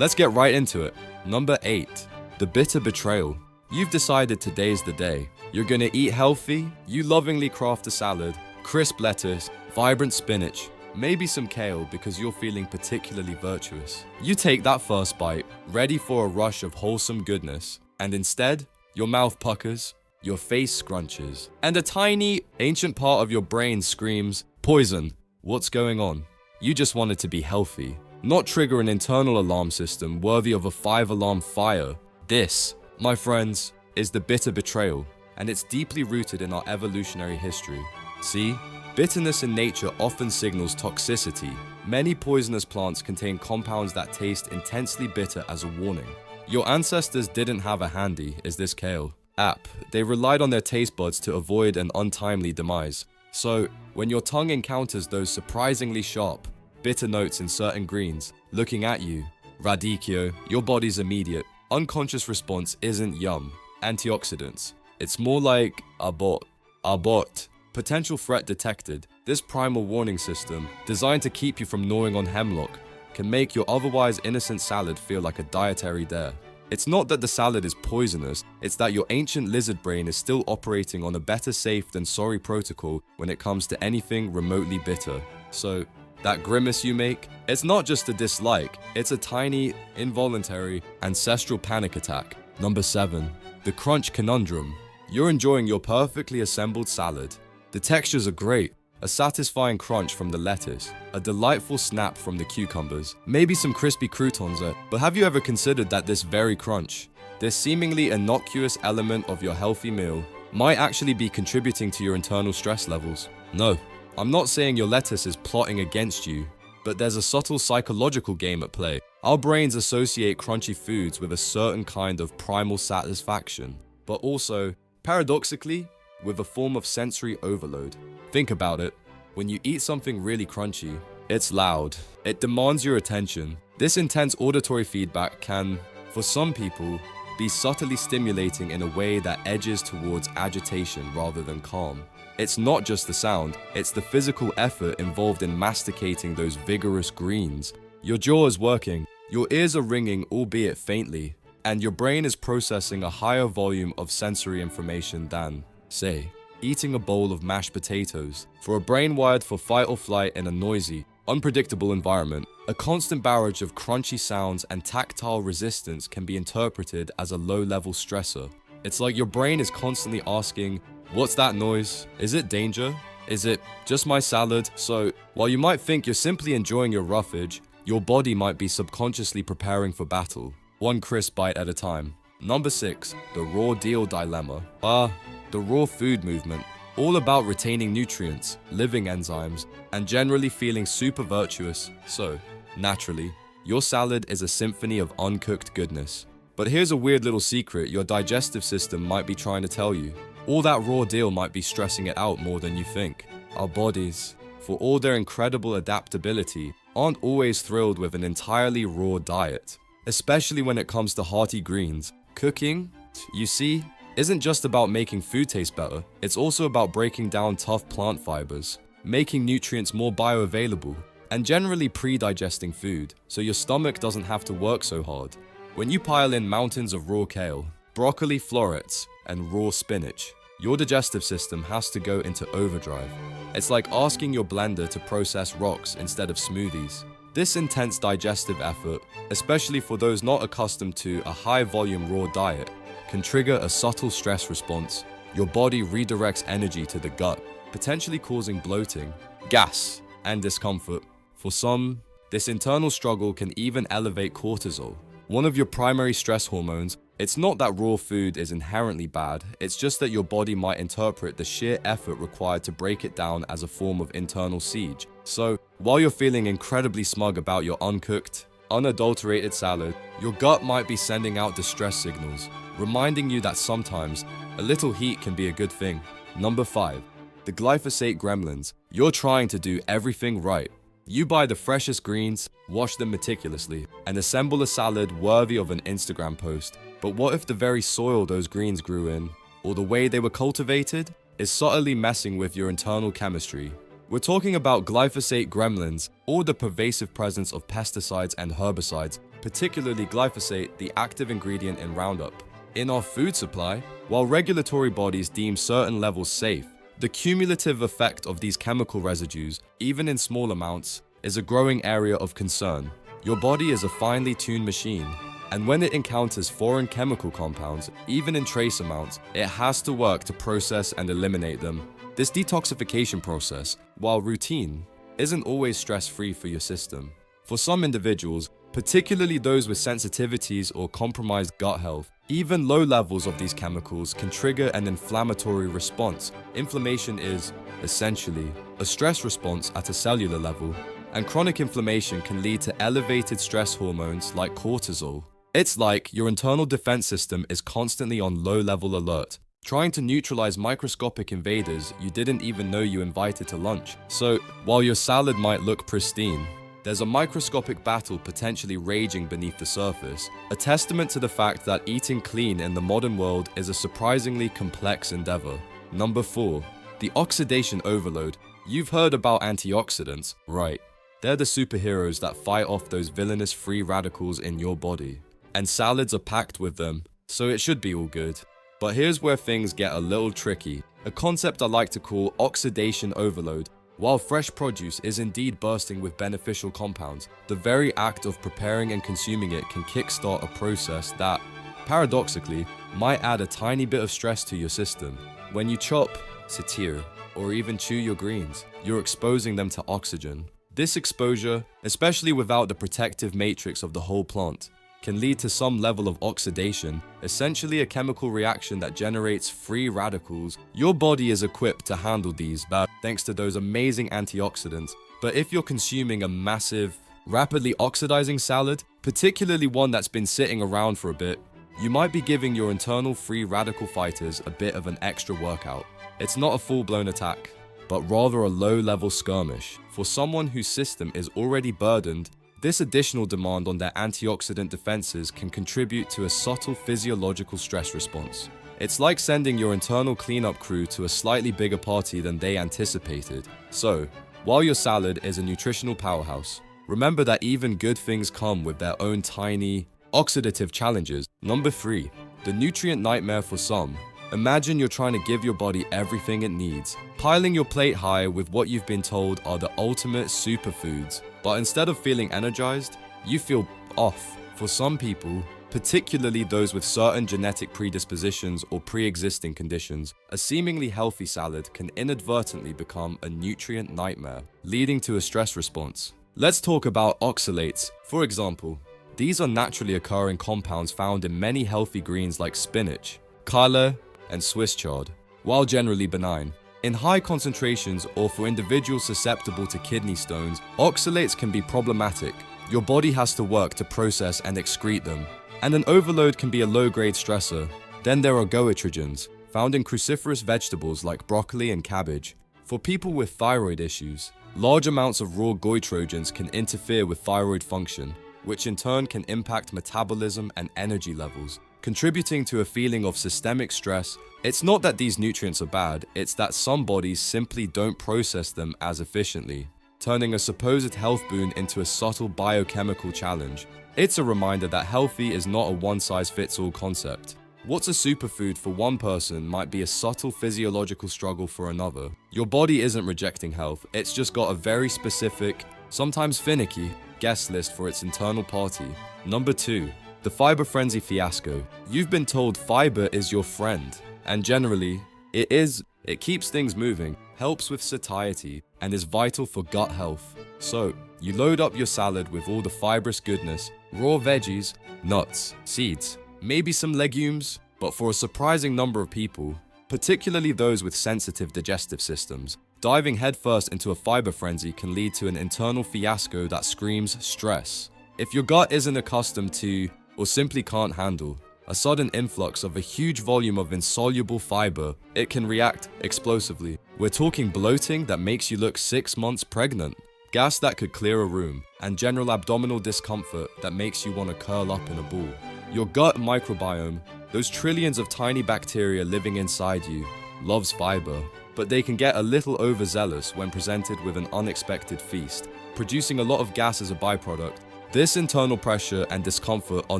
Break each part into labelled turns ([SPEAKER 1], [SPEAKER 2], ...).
[SPEAKER 1] Let's get right into it. Number 8. The Bitter Betrayal. You've decided today's the day. You're gonna eat healthy, you lovingly craft a salad, crisp lettuce, vibrant spinach, maybe some kale because you're feeling particularly virtuous. You take that first bite, ready for a rush of wholesome goodness, and instead, your mouth puckers, your face scrunches, and a tiny, ancient part of your brain screams, "Poison, what's going on?" You just wanted to be healthy, not trigger an internal alarm system worthy of a 5-alarm fire. This, my friends, is the bitter betrayal, and it's deeply rooted in our evolutionary history. See? Bitterness in nature often signals toxicity. Many poisonous plants contain compounds that taste intensely bitter as a warning. Your ancestors didn't have a handy, is this kale, app. They relied on their taste buds to avoid an untimely demise. So, when your tongue encounters those surprisingly sharp, bitter notes in certain greens, looking at you, radicchio, your body's immediate, unconscious response isn't yum, antioxidants. It's more like abort. Potential threat detected. This primal warning system, designed to keep you from gnawing on hemlock, can make your otherwise innocent salad feel like a dietary dare. It's not that the salad is poisonous, it's that your ancient lizard brain is still operating on a better safe than sorry protocol when it comes to anything remotely bitter. So, that grimace you make, it's not just a dislike, it's a tiny, involuntary, ancestral panic attack. Number 7. The Crunch Conundrum. You're enjoying your perfectly assembled salad. The textures are great, a satisfying crunch from the lettuce, a delightful snap from the cucumbers, maybe some crispy croutons, but have you ever considered that this very crunch, this seemingly innocuous element of your healthy meal, might actually be contributing to your internal stress levels? No, I'm not saying your lettuce is plotting against you, but there's a subtle psychological game at play. Our brains associate crunchy foods with a certain kind of primal satisfaction, but also, paradoxically, with a form of sensory overload. Think about it. When you eat something really crunchy, it's loud. It demands your attention. This intense auditory feedback can, for some people, be subtly stimulating in a way that edges towards agitation rather than calm. It's not just the sound, it's the physical effort involved in masticating those vigorous greens. Your jaw is working, your ears are ringing, albeit faintly, and your brain is processing a higher volume of sensory information than, say, eating a bowl of mashed potatoes. For a brain wired for fight or flight in a noisy, unpredictable environment, a constant barrage of crunchy sounds and tactile resistance can be interpreted as a low-level stressor. It's like your brain is constantly asking, what's that noise? Is it danger? Is it just my salad? So, while you might think you're simply enjoying your roughage, your body might be subconsciously preparing for battle, one crisp bite at a time. Number 6. The raw deal dilemma. The raw food movement. All about retaining nutrients, living enzymes, and generally feeling super virtuous. So, naturally, your salad is a symphony of uncooked goodness. But here's a weird little secret your digestive system might be trying to tell you. All that raw deal might be stressing it out more than you think. Our bodies, for all their incredible adaptability, aren't always thrilled with an entirely raw diet. Especially when it comes to hearty greens. Cooking, you see, isn't just about making food taste better, it's also about breaking down tough plant fibers, making nutrients more bioavailable, and generally pre-digesting food, so your stomach doesn't have to work so hard. When you pile in mountains of raw kale, broccoli florets, and raw spinach, your digestive system has to go into overdrive. It's like asking your blender to process rocks instead of smoothies. This intense digestive effort, especially for those not accustomed to a high-volume raw diet, can trigger a subtle stress response. Your body redirects energy to the gut, potentially causing bloating, gas, and discomfort. For some, this internal struggle can even elevate cortisol, one of your primary stress hormones. It's not that raw food is inherently bad, it's just that your body might interpret the sheer effort required to break it down as a form of internal siege. So, while you're feeling incredibly smug about your uncooked, unadulterated salad, your gut might be sending out distress signals, reminding you that sometimes a little heat can be a good thing. Number 5. The Glyphosate Gremlins. You're trying to do everything right. You buy the freshest greens, wash them meticulously, and assemble a salad worthy of an Instagram post. But what if the very soil those greens grew in, or the way they were cultivated, is subtly messing with your internal chemistry? We're talking about glyphosate gremlins, or the pervasive presence of pesticides and herbicides particularly glyphosate, the active ingredient in Roundup. In our food supply, while regulatory bodies deem certain levels safe, the cumulative effect of these chemical residues, even in small amounts, is a growing area of concern. Your body is a finely tuned machine, and when it encounters foreign chemical compounds, even in trace amounts, it has to work to process and eliminate them. This detoxification process, while routine, isn't always stress-free for your system. For some individuals, particularly those with sensitivities or compromised gut health, even low levels of these chemicals can trigger an inflammatory response. Inflammation is, essentially, a stress response at a cellular level, and chronic inflammation can lead to elevated stress hormones like cortisol. It's like your internal defense system is constantly on low-level alert, trying to neutralize microscopic invaders you didn't even know you invited to lunch. So, while your salad might look pristine, there's a microscopic battle potentially raging beneath the surface, a testament to the fact that eating clean in the modern world is a surprisingly complex endeavor. Number 4. The oxidation overload. You've heard about antioxidants, right? They're the superheroes that fight off those villainous free radicals in your body. And salads are packed with them, so it should be all good. But here's where things get a little tricky, a concept I like to call oxidation overload. While fresh produce is indeed bursting with beneficial compounds, the very act of preparing and consuming it can kickstart a process that, paradoxically, might add a tiny bit of stress to your system. When you chop, satir, or even chew your greens, you're exposing them to oxygen. This exposure, especially without the protective matrix of the whole plant, can lead to some level of oxidation, essentially a chemical reaction that generates free radicals. Your body is equipped to handle these thanks to those amazing antioxidants. But if you're consuming a massive, rapidly oxidizing salad, particularly one that's been sitting around for a bit, you might be giving your internal free radical fighters a bit of an extra workout. It's not a full-blown attack, but rather a low-level skirmish. For someone whose system is already burdened, this additional demand on their antioxidant defenses can contribute to a subtle physiological stress response. It's like sending your internal cleanup crew to a slightly bigger party than they anticipated. So, while your salad is a nutritional powerhouse, remember that even good things come with their own tiny, oxidative challenges. Number 3. The nutrient nightmare for some. Imagine you're trying to give your body everything it needs, piling your plate high with what you've been told are the ultimate superfoods. But instead of feeling energized, you feel off. For some people, particularly those with certain genetic predispositions or pre-existing conditions, a seemingly healthy salad can inadvertently become a nutrient nightmare, leading to a stress response. Let's talk about oxalates. For example, these are naturally occurring compounds found in many healthy greens like spinach, kale, and Swiss chard. While generally benign, in high concentrations or for individuals susceptible to kidney stones, oxalates can be problematic. Your body has to work to process and excrete them, and an overload can be a low-grade stressor. Then there are goitrogens, found in cruciferous vegetables like broccoli and cabbage. For people with thyroid issues, large amounts of raw goitrogens can interfere with thyroid function, which in turn can impact metabolism and energy levels, contributing to a feeling of systemic stress. It's not that these nutrients are bad, it's that some bodies simply don't process them as efficiently, turning a supposed health boon into a subtle biochemical challenge. It's a reminder that healthy is not a one-size-fits-all concept. What's a superfood for one person might be a subtle physiological struggle for another. Your body isn't rejecting health, it's just got a very specific, sometimes finicky, guest list for its internal party. Number 2. The fiber frenzy fiasco. You've been told fiber is your friend, and generally, it is. It keeps things moving, helps with satiety, and is vital for gut health. So, you load up your salad with all the fibrous goodness, raw veggies, nuts, seeds, maybe some legumes, but for a surprising number of people, particularly those with sensitive digestive systems, diving headfirst into a fiber frenzy can lead to an internal fiasco that screams stress. If your gut isn't accustomed to, or simply can't handle, a sudden influx of a huge volume of insoluble fiber, it can react explosively. We're talking bloating that makes you look 6 months pregnant, gas that could clear a room, and general abdominal discomfort that makes you want to curl up in a ball. Your gut microbiome, those trillions of tiny bacteria living inside you, loves fiber, but they can get a little overzealous when presented with an unexpected feast, producing a lot of gas as a byproduct. This internal pressure and discomfort are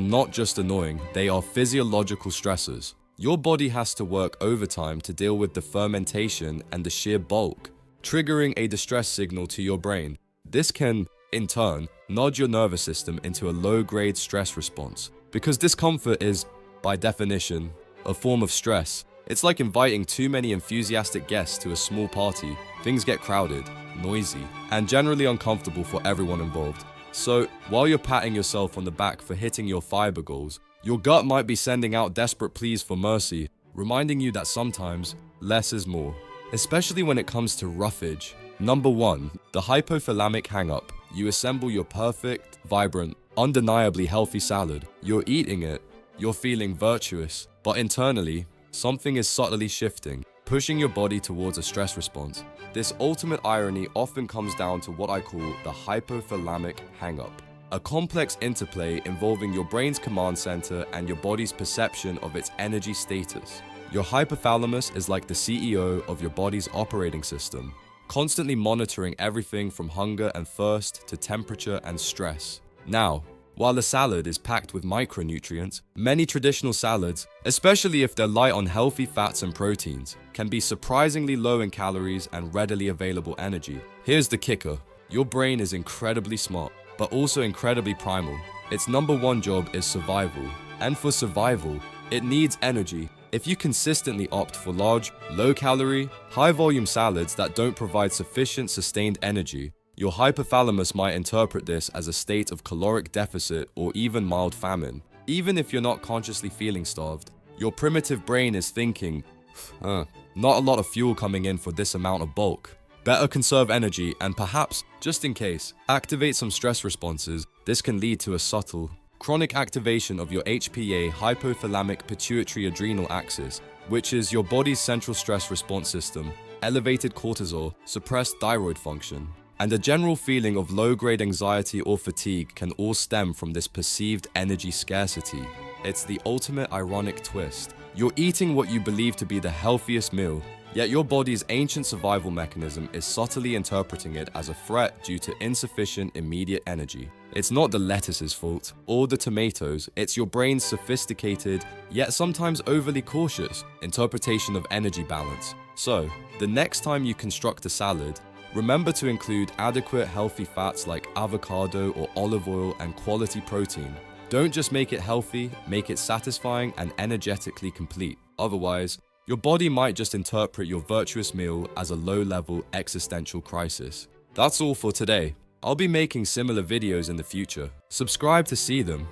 [SPEAKER 1] not just annoying, they are physiological stressors. Your body has to work overtime to deal with the fermentation and the sheer bulk, triggering a distress signal to your brain. This can, in turn, nudge your nervous system into a low-grade stress response. Because discomfort is, by definition, a form of stress. It's like inviting too many enthusiastic guests to a small party. Things get crowded, noisy, and generally uncomfortable for everyone involved. So, while you're patting yourself on the back for hitting your fiber goals, your gut might be sending out desperate pleas for mercy, reminding you that sometimes less is more. Especially when it comes to roughage. Number 1, the hypothalamic hang-up. You assemble your perfect, vibrant, undeniably healthy salad. You're eating it, you're feeling virtuous, but internally, something is subtly shifting, pushing your body towards a stress response. This ultimate irony often comes down to what I call the hypothalamic hang-up, a complex interplay involving your brain's command center and your body's perception of its energy status. Your hypothalamus is like the CEO of your body's operating system, constantly monitoring everything from hunger and thirst to temperature and stress. Now, while a salad is packed with micronutrients, many traditional salads, especially if they're light on healthy fats and proteins, can be surprisingly low in calories and readily available energy. Here's the kicker. Your brain is incredibly smart, but also incredibly primal. Its number 1 job is survival. And for survival, it needs energy. If you consistently opt for large, low-calorie, high-volume salads that don't provide sufficient sustained energy, your hypothalamus might interpret this as a state of caloric deficit or even mild famine. Even if you're not consciously feeling starved, your primitive brain is thinking, not a lot of fuel coming in for this amount of bulk. Better conserve energy and perhaps, just in case, activate some stress responses. This can lead to a subtle, chronic activation of your HPA, hypothalamic pituitary adrenal axis, which is your body's central stress response system, elevated cortisol, suppressed thyroid function, and a general feeling of low-grade anxiety or fatigue can all stem from this perceived energy scarcity. It's the ultimate ironic twist. You're eating what you believe to be the healthiest meal, yet your body's ancient survival mechanism is subtly interpreting it as a threat due to insufficient immediate energy. It's not the lettuce's fault, or the tomatoes, it's your brain's sophisticated, yet sometimes overly cautious, interpretation of energy balance. So, the next time you construct a salad, remember to include adequate healthy fats like avocado or olive oil and quality protein. Don't just make it healthy, make it satisfying and energetically complete. Otherwise, your body might just interpret your virtuous meal as a low-level existential crisis. That's all for today. I'll be making similar videos in the future. Subscribe to see them.